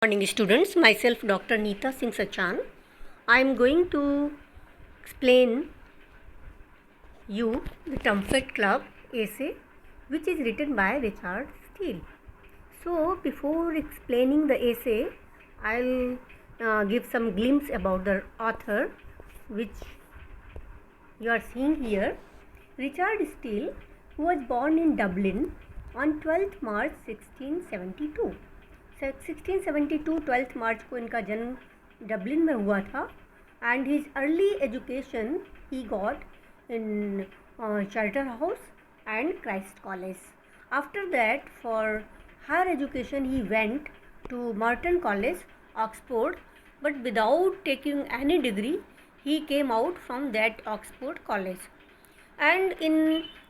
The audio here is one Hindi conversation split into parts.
Morning students, myself Dr. Neeta Singh Sachan. I am going to explain you the Trumpet Club essay which is written by Richard Steele. So before explaining the essay, I'll give some glimpse about the author which you are seeing here. Richard Steele was born in Dublin on 12th March 1672. 1672 12th मार्च को इनका जन्म डबलिन में हुआ था and his early education he got in Charterhouse and Christ College. After that for higher education he went to Merton College Oxford, but without taking any degree he came out from that Oxford College, and in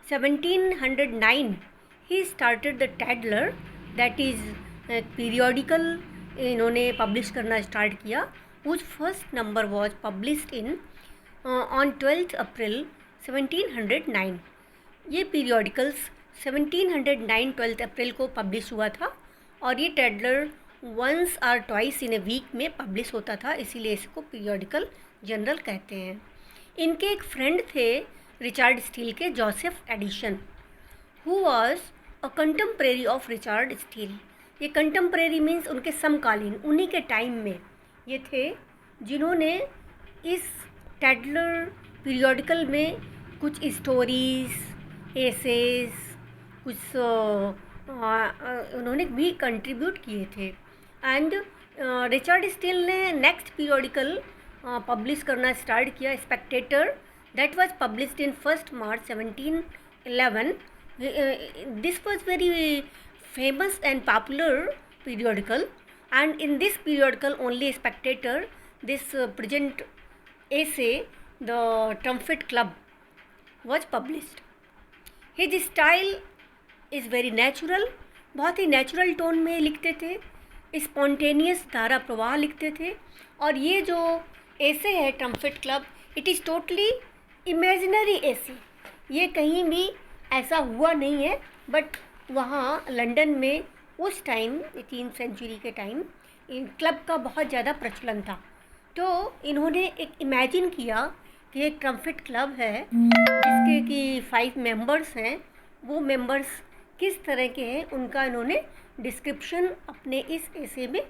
1709 he started the Tadler, that is periodical इन्होंने पब्लिश करना स्टार्ट किया. whose first number was published in on 12th April 1709. ये पीरियोडिकल्स 1709 12th अप्रैल को पब्लिश हुआ था और ये टैडलर वंस और ट्वाइस इन ए वीक में पब्लिश होता था, इसीलिए इसको पीरियोडिकल जनरल कहते हैं. इनके एक फ्रेंड थे रिचर्ड स्टील के, Joseph Addison, who was a contemporary of Richard Steele. ये कंटेम्प्रेरी मीन्स उनके समकालीन, उन्हीं के टाइम में ये थे जिन्होंने इस टैडलर पीरियोडिकल में कुछ स्टोरीज़, एसेस, कुछ उन्होंने भी कंट्रीब्यूट किए थे. एंड रिचर्ड स्टील ने नेक्स्ट पीरियोडिकल पब्लिश करना स्टार्ट किया, Spectator, that was published in 1st March 1711. This was very famous and popular periodical, and in this periodical only Spectator, this present essay the Trumpet Club was published. His style is very natural, बहुत ही नेचुरल टोन में लिखते थे, स्पॉन्टेनियस धारा प्रवाह लिखते थे. और ये जो ऐसे है trumpet club, it is totally imaginary ऐसे, ये कहीं भी ऐसा हुआ नहीं है, बट वहाँ लंदन में उस टाइम 18th सेंचुरी के टाइम इन क्लब का बहुत ज़्यादा प्रचलन था. तो इन्होंने एक इमेजिन किया कि एक ट्रम्पेट क्लब है जिसके कि 5 मेंबर्स हैं, वो मेंबर्स किस तरह के हैं उनका इन्होंने डिस्क्रिप्शन अपने इस ऐसे में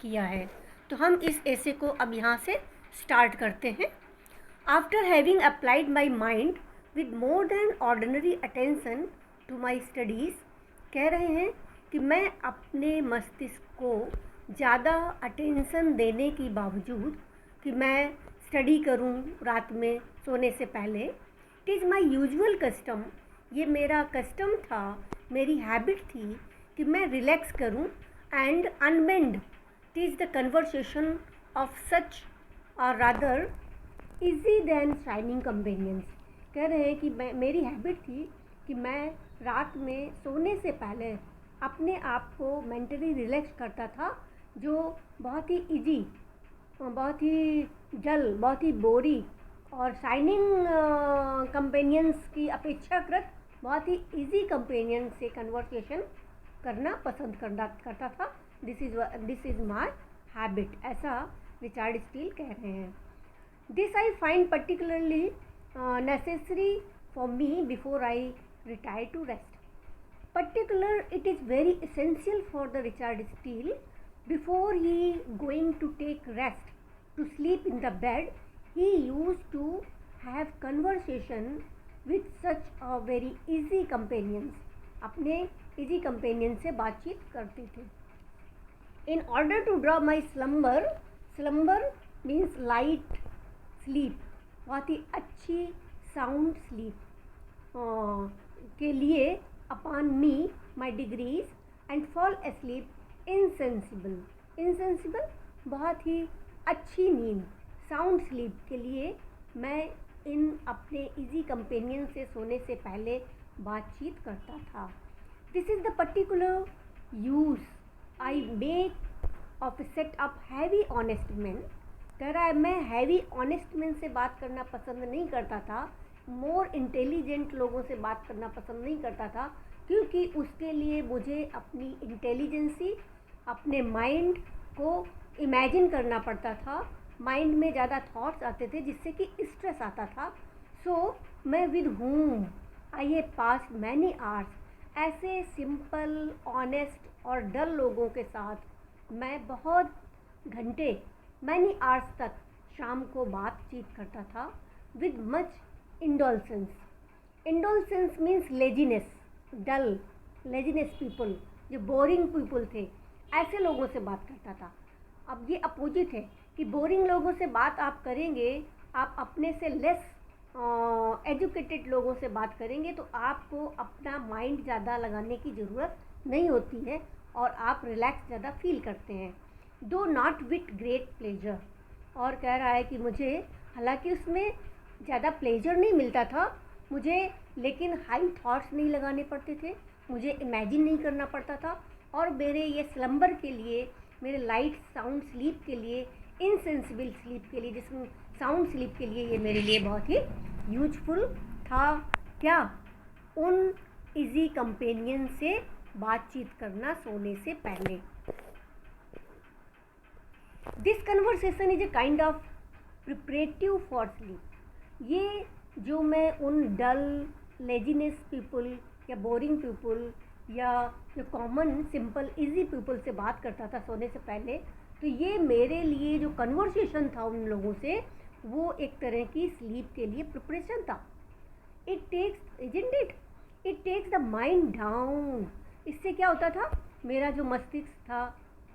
किया है. तो हम इस ऐसे को अब यहाँ से स्टार्ट करते हैं. After having applied my mind with more than ordinary attention to my studies, कह रहे हैं कि मैं अपने मस्तिष्क को ज़्यादा अटेंशन देने के बावजूद कि मैं स्टडी करूं रात में सोने से पहले, it is my usual custom, ये मेरा कस्टम था, मेरी हैबिट थी कि मैं रिलैक्स करूं and unbend, it is the conversation of such और rather easy than shining companions. कह रहे हैं कि मेरी हैबिट थी कि मैं रात में सोने से पहले अपने आप को मेंटली रिलैक्स करता था, जो बहुत ही इजी, बहुत ही जल, बहुत ही बोरी और शाइनिंग कंपेनियंस की अपेक्षाकृत बहुत ही इजी कंपेनियन से कन्वर्सेशन करना पसंद करता था. दिस इज़ माई हैबिट, ऐसा रिचर्ड स्टील कह रहे हैं. This I find particularly necessary for me before I retire to rest. Particular, it is very essential for the Richard Steele before he going to take rest to sleep in the bed, he used to have conversation with such a very easy companions. अपने easy companion से बातचीत करते थे. In order to draw my slumber means light sleep, बहुत ही अच्छी sound sleep के लिए upon me my degrees and fall asleep insensible, बहुत ही अच्छी नींद, साउंड स्लीप के लिए मैं इन अपने इजी कंपेनियन से सोने से पहले बातचीत करता था. This is the particular use I make of set up heavy honest man. कह रहा है मैं हैवी ऑनेस्ट मैन से बात करना पसंद नहीं करता था, मोर इंटेलिजेंट लोगों से बात करना पसंद नहीं करता था, क्योंकि उसके लिए मुझे अपनी इंटेलिजेंसी, अपने माइंड को इमेजिन करना पड़ता था, माइंड में ज़्यादा थॉट्स आते थे जिससे कि स्ट्रेस आता था. सो मैं with whom I have passed many hours, ऐसे सिंपल, ऑनेस्ट और डल लोगों के साथ मैं बहुत घंटे, मैनी आवर्स तक शाम को बातचीत करता था with much indolence. Indolence means laziness, dull, laziness people, जो बोरिंग पीपल थे, ऐसे लोगों से बात करता था. अब ये अपोजिट है कि बोरिंग लोगों से बात आप करेंगे, आप अपने से लेस एजुकेटेड लोगों से बात करेंगे तो आपको अपना माइंड ज़्यादा लगाने की ज़रूरत नहीं होती है और आप रिलैक्स ज़्यादा फील करते हैं. दो नॉट विथ ग्रेट प्लेजर, और कह रहा है कि मुझे, हालांकि उसमें ज़्यादा प्लेजर नहीं मिलता था मुझे, लेकिन हाई थॉट्स नहीं लगाने पड़ते थे, मुझे इमेजिन नहीं करना पड़ता था, और मेरे ये स्लम्बर के लिए, मेरे लाइट साउंड स्लीप के लिए, इनसेंसिबल स्लीप के लिए, जिसमें साउंड स्लीप के लिए ये मेरे लिए बहुत ही यूजफुल था. क्या? उन इजी कंपेनियन से बातचीत करना सोने से पहले. This conversation is a kind of preparative for sleep. ये जो मैं उन डल, लेजीनेस पीपल या बोरिंग पीपल या जो कॉमन, सिंपल, इजी पीपल से बात करता था सोने से पहले, तो ये मेरे लिए जो कन्वर्सेशन था उन लोगों से, वो एक तरह की स्लीप के लिए प्रिपरेशन था. It takes, isn't it, it takes the mind down. इससे क्या होता था, मेरा जो मस्तिष्क था,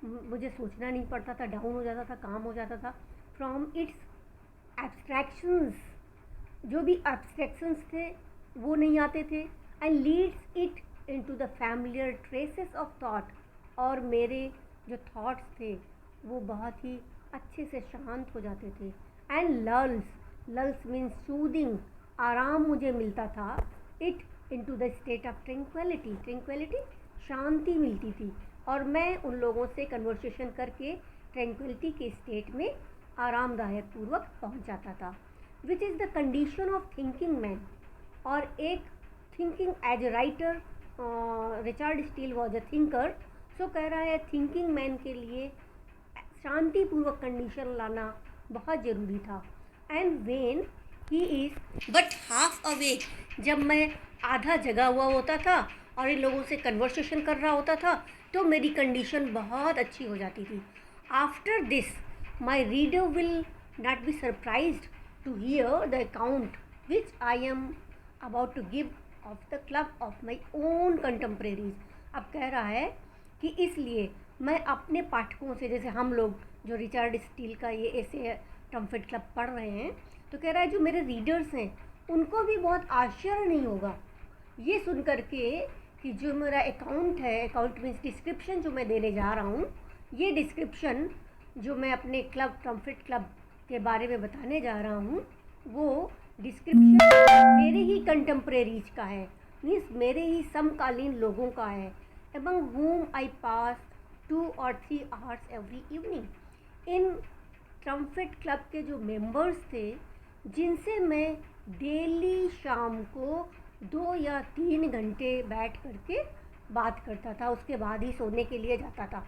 मुझे सोचना नहीं पड़ता था, डाउन हो जाता था, काम हो जाता था. फ्रॉम इट्स एब्स्ट्रैक्शंस, जो भी एब्स्ट्रैक्शंस थे वो नहीं आते थे. And leads it into the familiar traces of thought, और मेरे जो थॉट्स थे वो बहुत ही अच्छे से शांत हो जाते थे. And lulls, lulls means soothing, आराम मुझे मिलता था. It into the state of tranquillity, tranquillity, शांति मिलती थी, और मैं उन लोगों से कन्वर्सेशन करके ट्रैंक्विलिटी के स्टेट में आरामदायक पूर्वक पहुंच जाता था. Which is the condition of thinking man. और एक thinking as a writer, Richard Steele was a thinker. So कह रहा है थिंकिंग मैन के लिए शांतिपूर्वक कंडीशन लाना बहुत ज़रूरी था. And when he is but half awake, जब मैं आधा जगा हुआ होता था और इन लोगों से कन्वर्सेशन कर रहा होता था, तो मेरी कंडीशन बहुत अच्छी हो जाती थी. After this my reader will not be surprised to hear the account which I am about to give of the club of my own contemporaries. अब कह रहा है कि इसलिए मैं अपने पाठकों से, जैसे हम लोग जो रिचर्ड स्टील का ये ऐसे ट्रम्पेट क्लब पढ़ रहे हैं, तो कह रहा है जो मेरे रीडर्स हैं उनको भी बहुत आश्चर्य नहीं होगा ये सुन करके कि जो मेरा अकाउंट है, अकाउंट मीन्स डिस्क्रिप्शन जो मैं देने जा रहा हूँ, ये डिस्क्रिप्शन जो मैं अपने क्लब, ट्रम्पेट क्लब के बारे में बताने जा रहा हूँ, वो डिस्क्रिप्शन मेरे ही कंटेम्प्रेरीज का है, मीन्स मेरे ही समकालीन लोगों का है. among whom I pass 2 or 3 hours every evening. In trumpet club के जो मेंबर्स थे, जिनसे मैं डेली शाम को 2 या 3 घंटे बैठ करके बात करता था, उसके बाद ही सोने के लिए जाता था.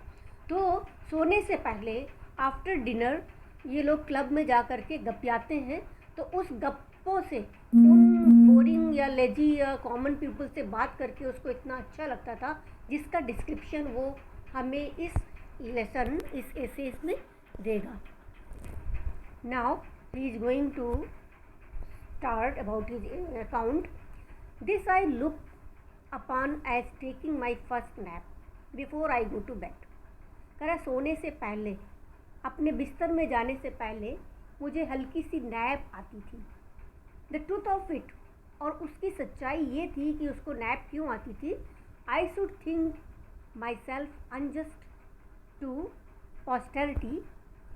तो सोने से पहले आफ्टर डिनर ये लोग क्लब में जा कर के गपियाते हैं, तो उस गप्पों से उन बोरिंग या लेजी या कॉमन पीपल से बात करके उसको इतना अच्छा लगता था, जिसका डिस्क्रिप्शन वो हमें इस लेसन, इस एसेस में देगा. Now he is going to start about his account. This I look upon as taking my first nap before I go to bed. करा सोने से पहले, अपने बिस्तर में जाने से पहले मुझे हल्की सी नैप आती थी. द ट्रूथ ऑफ इट, और उसकी सच्चाई ये थी कि उसको नैप क्यों आती थी. I should think myself unjust to posterity.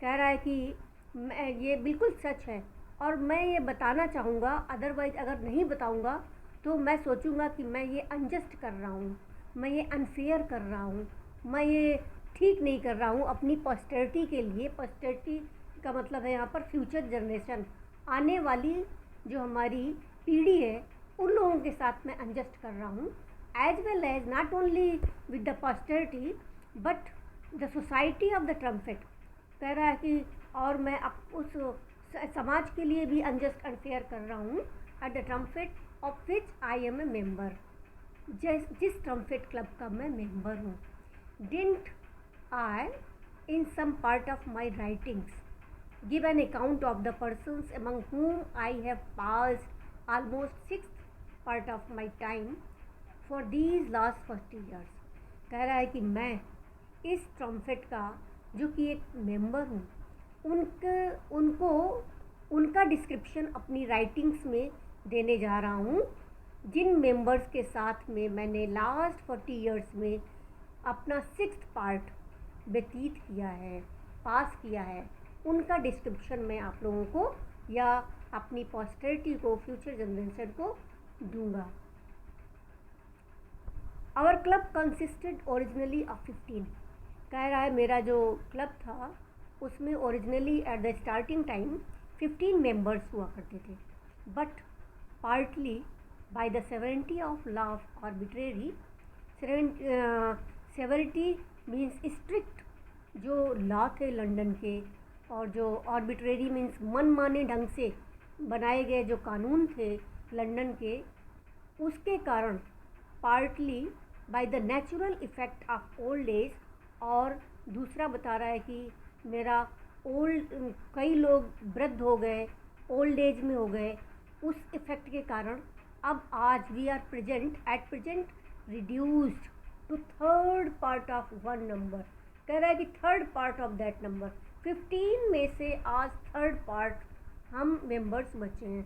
कह रहा है कि मैं, ये बिल्कुल सच है और मैं ये बताना चाहूँगा, अदरवाइज अगर नहीं बताऊँगा तो मैं सोचूंगा कि मैं ये अनजस्ट कर रहा हूँ, मैं ये अनफेयर कर रहा हूँ, मैं ये ठीक नहीं कर रहा हूँ अपनी पॉस्टेरिटी के लिए. पॉस्टेरिटी का मतलब है यहाँ पर फ्यूचर जनरेशन, आने वाली जो हमारी पीढ़ी है, उन लोगों के साथ मैं अनजस्ट कर रहा हूँ. As well as not only with the posterity but the society of the trumpet कह रहा है कि और मैं उस समाज के लिए भी अनजस्ट अनफेयर कर रहा हूँ at the trumpet of which I am a member, जिस ट्रम्पेट क्लब का मैं मेंबर हूँ। Didn't I in some part of my writings give an account of the persons among whom I have passed almost sixth part of my time for these last 40 years। कह रहा है कि मैं इस ट्रम्पेट का जो कि एक मेंबर हूँ उनको उनका डिस्क्रिप्शन अपनी राइटिंग्स में देने जा रहा हूँ, जिन मेंबर्स के साथ में मैंने लास्ट 40 इयर्स में अपना सिक्स्थ पार्ट व्यतीत किया है, पास किया है, उनका डिस्क्रिप्शन मैं आप लोगों को या अपनी पोस्टेरिटी को, फ्यूचर जनरेशन को दूंगा। Our club consisted originally of 15। कह रहा है मेरा जो क्लब था उसमें originally at the starting time 15 members हुआ करते थे, but partly by the severity of law of arbitrary, severity means strict जो लॉ थे लंदन के, और जो आर्बिट्रेरी मीन्स मनमाने ढंग से बनाए गए जो कानून थे लंदन के, उसके कारण partly by the natural effect of old age, और दूसरा बता रहा है कि मेरा कई लोग वृद्ध हो गए, ओल्ड एज में हो गए, उस इफ़ेक्ट के कारण अब आज we are at present reduced to third part of one number. कह रहा है कि third part of that number 15 में से आज थर्ड पार्ट हम मेंबर्स बचे हैं।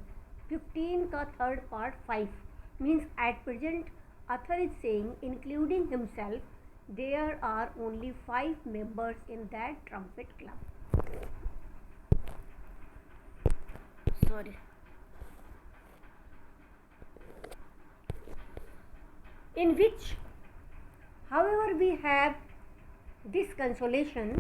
15 का third part 5 means at present author is saying including himself there are only 5 members in that trumpet club। sorry, in which however we have this consolation,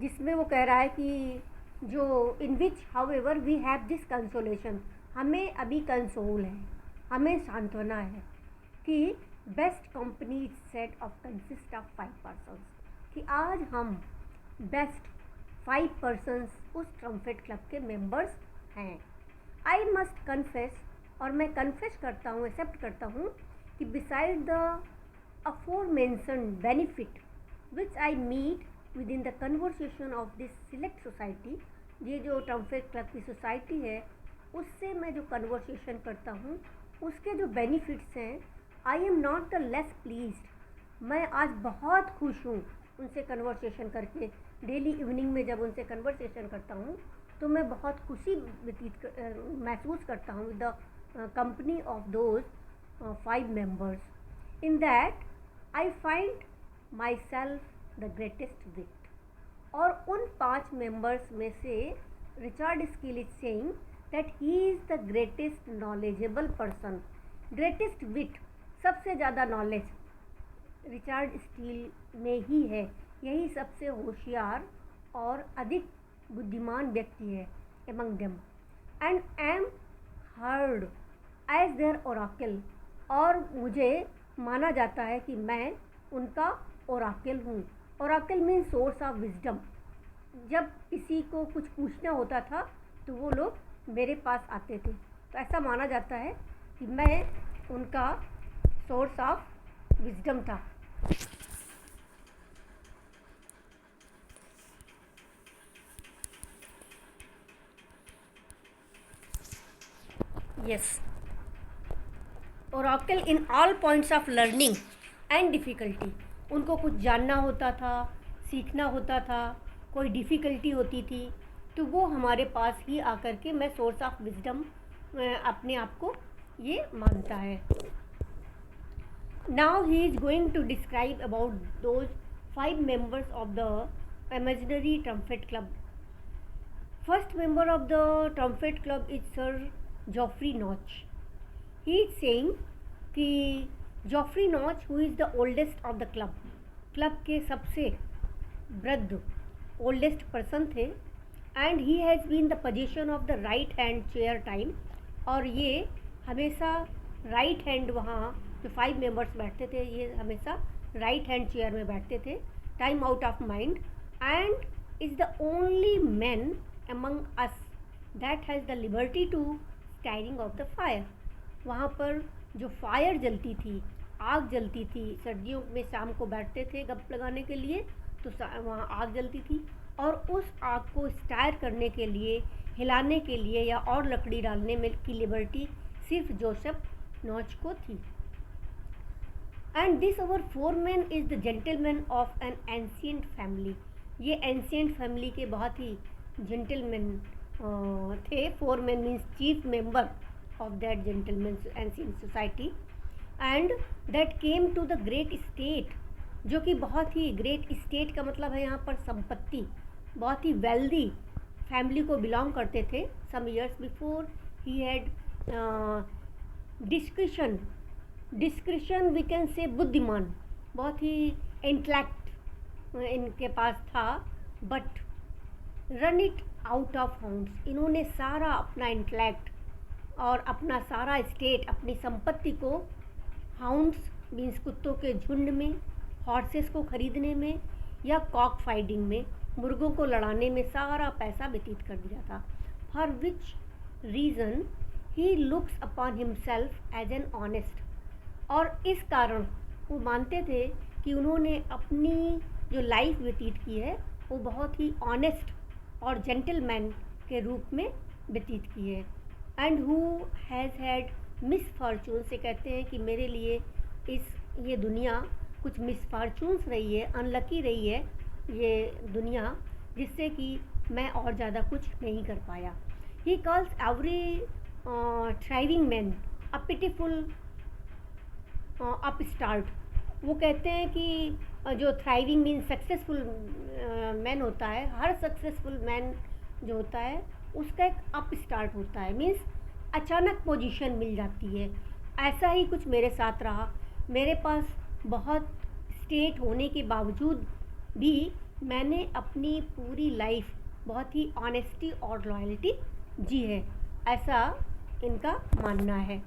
जिसमें वो कह रहा है कि जो in which however we have this consolation, हमें अभी कंसोल है, हमें सांत्वना है कि best company set of consist of 5 persons, कि आज हम बेस्ट 5 पर्सन्स उस ट्रम्पेट क्लब के मेंबर्स हैं। आई मस्ट कन्फेस, और मैं कन्फेस करता हूँ, एक्सेप्ट करता हूँ कि beside the aforementioned benefit which I meet with in the conversation of this select society, ये जो ट्रम्पेट क्लब की सोसाइटी है उससे मैं जो कन्वर्सेशन करता हूँ उसके जो बेनिफिट्स हैं, I am not the less pleased. मैं आज बहुत खुश हूँ उनसे कन्वर्सेशन करके। डेली इवनिंग में जब उनसे कन्वर्सेशन करता हूँ तो मैं बहुत खुशी महसूस करता हूँ with the company of those 5 members. In that I find myself the greatest wit. और उन 5 मेंबर्स में से Richard Steele is saying that he is the greatest knowledgeable person। greatest wit, सबसे ज़्यादा नॉलेज रिचर्ड स्टील में ही है, यही सबसे होशियार और अधिक बुद्धिमान व्यक्ति है among them, and am heard as their oracle। और मुझे माना जाता है कि मैं उनका ओराकल हूँ। Oracle mean source of wisdom. जब किसी को कुछ पूछना होता था तो वो लोग मेरे पास आते थे, तो ऐसा माना जाता है कि मैं उनका सोर्स ऑफ विजडम था। Yes, Oracle in all points of learning and difficulty. उनको कुछ जानना होता था, सीखना होता था, कोई डिफ़िकल्टी होती थी तो वो हमारे पास ही आकर के मैं सोर्स ऑफ विजडम अपने आप को ये मानता है। Now he is going to describe about those 5 members of the imaginary trumpet club. First member of the trumpet club is Sir Geoffrey Notch. He is saying कि Geoffrey Notch who is the oldest of the club, club के सबसे वृद्ध ओल्डेस्ट पर्सन थे, and he has been the position of the right hand chair time. और ये हमेशा राइट हैंड, वहाँ जो 5 मेंबर्स बैठते थे ये हमेशा राइट हैंड चेयर में बैठते थे, time out of mind, and is the only man among us that has the liberty to steering of the fire. वहाँ पर जो फायर जलती थी, आग जलती थी, सर्दियों में शाम को बैठते थे गप लगाने के लिए, तो वहाँ आग जलती थी, और उस आग को स्टायर करने के लिए, हिलाने के लिए या और लकड़ी डालने में की लिबर्टी सिर्फ जोसेफ नॉच को थी। And this our foreman is the gentleman of an ancient family. ये एंशियंट फैमिली के बहुत ही जेंटलमैन थे। Foreman means chief member of that gentleman ancient society, and that came to the great state, जो कि बहुत ही ग्रेट स्टेट का मतलब है यहाँ पर संपत्ति, बहुत ही वेल्दी फैमिली को बिलोंग करते थे। Some years before he had discretion we can say बुद्धिमान, बहुत ही इंटेलेक्ट इनके पास था, but run it out of hounds. इन्होंने सारा अपना इंटेलेक्ट और अपना सारा स्टेट, अपनी संपत्ति को हाउंड्स मीन्स कुत्तों के झुंड में, हॉर्सेस को खरीदने में या कॉक फाइटिंग में, मुर्गों को लड़ाने में सारा पैसा व्यतीत कर दिया था। For which reason he looks upon himself as an honest, और इस कारण वो मानते थे कि उन्होंने अपनी जो लाइफ व्यतीत की है वो बहुत ही ऑनेस्ट और जेंटलमैन के रूप में व्यतीत की है। And who has had misfortune, से कहते हैं कि मेरे लिए ये दुनिया कुछ मिसफॉर्चून्स रही है, अनलकी रही है ये दुनिया, जिससे कि मैं और ज़्यादा कुछ नहीं कर पाया। He calls every thriving man a pitiful upstart. वो कहते हैं कि जो थ्राइविंग मीन सक्सेसफुल मैन होता है, हर सक्सेसफुल मैन जो होता है उसका एक अप स्टार्ट होता है, मीन्स अचानक पोजीशन मिल जाती है। ऐसा ही कुछ मेरे साथ रहा। मेरे पास बहुत स्टेट होने के बावजूद भी मैंने अपनी पूरी लाइफ बहुत ही ऑनेस्टी और लॉयल्टी जी है, ऐसा इनका मानना है।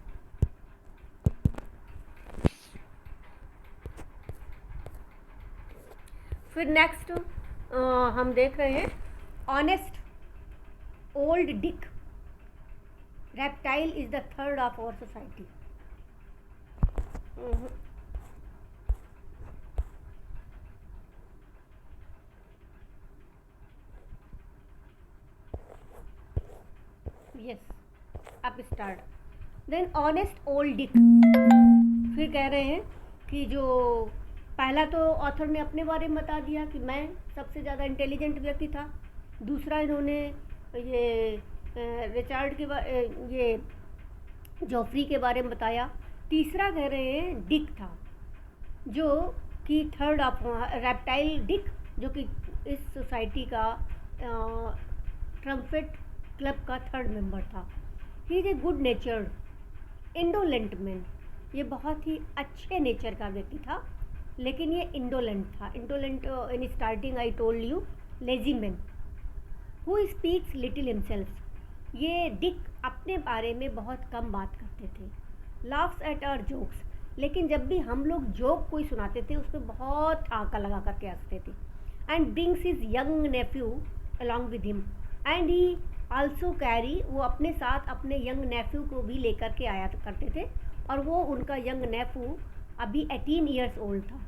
फिर नेक्स्ट हम देख रहे हैं honest old Dick. Reptile is the third of our society. Yes, upstart. Then honest old Dick. फिर कह रहे हैं कि जो पहला तो ऑथर ने अपने बारे में बता दिया कि मैं सबसे ज़्यादा इंटेलिजेंट व्यक्ति था। दूसरा इन्होंने ये रिचर्ड के ये जॉफ्री के बारे में बताया। तीसरा कह रहे हैं डिक था, जो कि थर्ड ऑफ रेप्टाइल डिक, जो कि इस सोसाइटी का ट्रम्पेट क्लब का थर्ड मेंबर था। He is a good नेचर्ड indolent man. ये बहुत ही अच्छे नेचर का व्यक्ति था, लेकिन ये इंडोलेंट था। Indolent in starting I told you lazy man who speaks little himself. ये डिक अपने बारे में बहुत कम बात करते थे। लाफ्स एट आवर जोक्स, लेकिन जब भी हम लोग जोक कोई सुनाते थे उसमें बहुत ठाका लगा करके हंसते थे। And brings his young nephew along with him, and he also carry, वो अपने साथ अपने यंग नेफ्यू को भी लेकर के आया करते थे, और वो उनका यंग नेफ्यू अभी 18 ईयर्स ओल्ड था।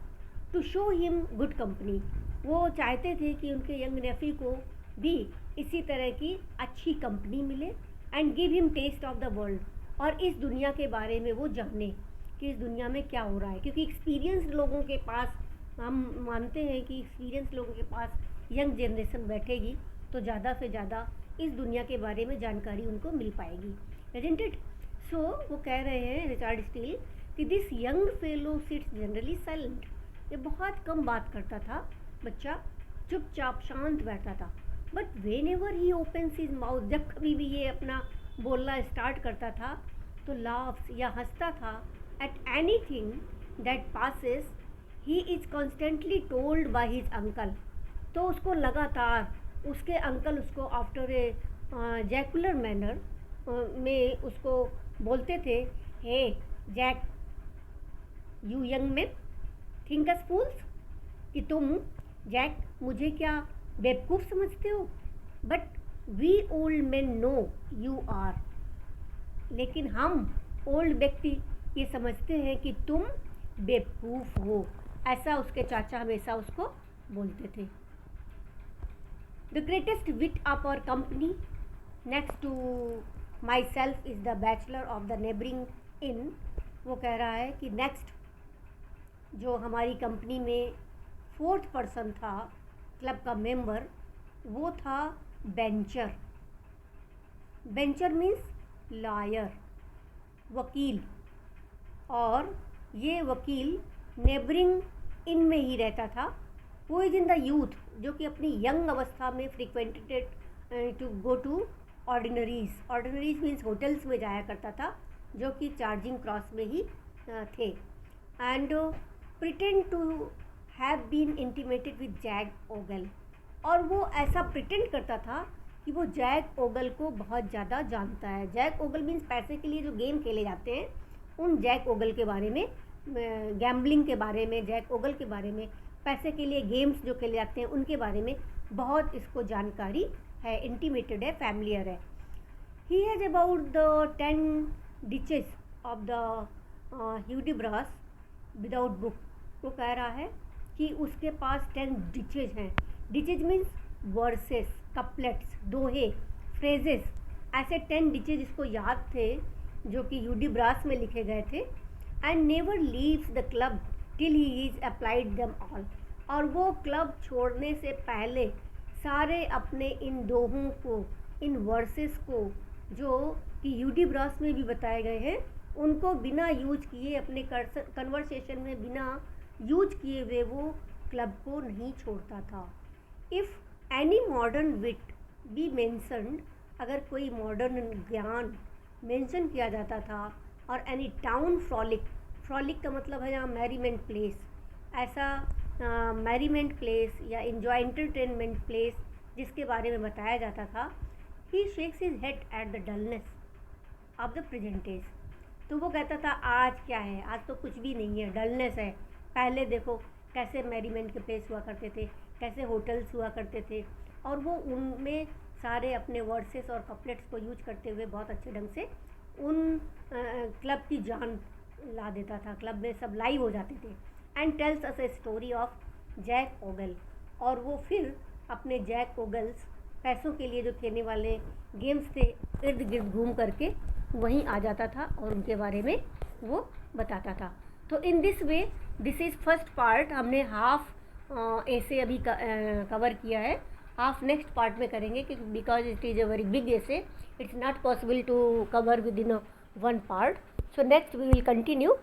To show him good company, वो चाहते थे कि उनके यंग नेफ्यू को भी इसी तरह की अच्छी कंपनी मिले, and give him taste of the world, और इस दुनिया के बारे में वो जाने कि इस दुनिया में क्या हो रहा है। क्योंकि एक्सपीरियंस लोगों के पास, हम मानते हैं कि एक्सपीरियंस लोगों के पास यंग जनरेशन बैठेगी तो ज़्यादा से ज़्यादा इस दुनिया के बारे में जानकारी उनको मिल पाएगी। Isn't it? सो वो कह रहे हैं रिचर्ड स्टील कि this young fellow sits generally silent. ये बहुत कम बात करता था, बच्चा चुपचाप शांत बैठा था। But when ever he opens his mouth, जब कभी भी ये अपना बोलना स्टार्ट करता था तो लाफ्स या हंसता था at any thing that passes. He is constantly told by his uncle, तो उसको लगातार उसके अंकल उसको आफ्टर ए जैकुलर मैनर में उसको बोलते थे, hey Jack you young man, think us fools, कि तुम जैक मुझे क्या बेवकूफ़ समझते हो, but we old man know you are, लेकिन हम ओल्ड व्यक्ति ये समझते हैं कि तुम बेवकूफ़ हो। ऐसा उसके चाचा हमेशा उसको बोलते थे। The greatest wit of our company next to myself is the bachelor of the neighbouring inn. वो कह रहा है कि नेक्स्ट जो हमारी कंपनी में 4th पर्सन था क्लब का मेंबर, वो था बेंचर। बेंचर मीन्स लॉयर, वकील, और ये वकील नेबरिंग इन में ही रहता था। वो इज इन द यूथ, जो कि अपनी यंग अवस्था में frequented to go to ordinaries. Ordinaries means hotels में जाया करता था, जो कि चार्जिंग क्रॉस में ही थे। And pretend to have been intimated with Jack Ogle, और वो ऐसा प्रिटेंड करता था कि वो जैक ओगल को बहुत ज़्यादा जानता है। जैक ओगल मीन्स पैसे के लिए जो गेम खेले जाते हैं, उन जैक ओगल के बारे में, गैम्बलिंग के बारे में, जैक ओगल के बारे में, पैसे के लिए गेम्स जो खेले जाते हैं उनके बारे में बहुत इसको जानकारी है, इंटीमेटेड है, फैमिलियर है। He has about the 10 distichs of the Hudibras without book. वो कह रहा है कि उसके पास 10 डिचेज हैं। डिचेज मीन्स वर्सेस, कपलेट्स, दोहे, फ्रेजेस, ऐसे 10 डिचेज इसको याद थे जो कि ह्यूडिब्रास में लिखे गए थे। And never leaves the club till he is applied them all, और वो क्लब छोड़ने से पहले सारे अपने इन दोहों को, इन वर्सेस को, जो कि ह्यूडिब्रास में भी बताए गए हैं, उनको बिना यूज किए, अपने कन्वर्सेशन में बिना यूज किए हुए वो क्लब को नहीं छोड़ता था। If any modern wit be mentioned, अगर कोई मॉडर्न ज्ञान मेंशन किया जाता था, और एनी टाउन फ्रॉलिक, फ्रॉलिक का मतलब है यहाँ मैरीमेंट प्लेस, ऐसा मैरीमेंट प्लेस या इंजॉय एंटरटेनमेंट प्लेस जिसके बारे में बताया जाता था, he shakes his head at the dullness of the present age. तो वो कहता था आज क्या है, आज तो कुछ भी नहीं है, डलनेस है। पहले देखो कैसे मैरीमेंट के प्लेस हुआ करते थे, कैसे होटल्स हुआ करते थे, और वो उनमें सारे अपने वर्सेस और कपलेट्स को यूज करते हुए बहुत अच्छे ढंग से उन क्लब की जान ला देता था। क्लब में सब लाइव हो जाते थे। And tells us a story of Jack Ogle, और वो फिर अपने जैक ओगल्स, पैसों के लिए जो खेलने वाले गेम्स थे, इर्द गिर्द घूम करके वहीं आ जाता था और उनके बारे में वो बताता था। तो in this way this is first part. हमने हाफ ऐसे अभी कवर किया है, हाफ नेक्स्ट पार्ट में करेंगे, क्योंकि because it is a very big essay, it's not possible to cover within one part. So next we will continue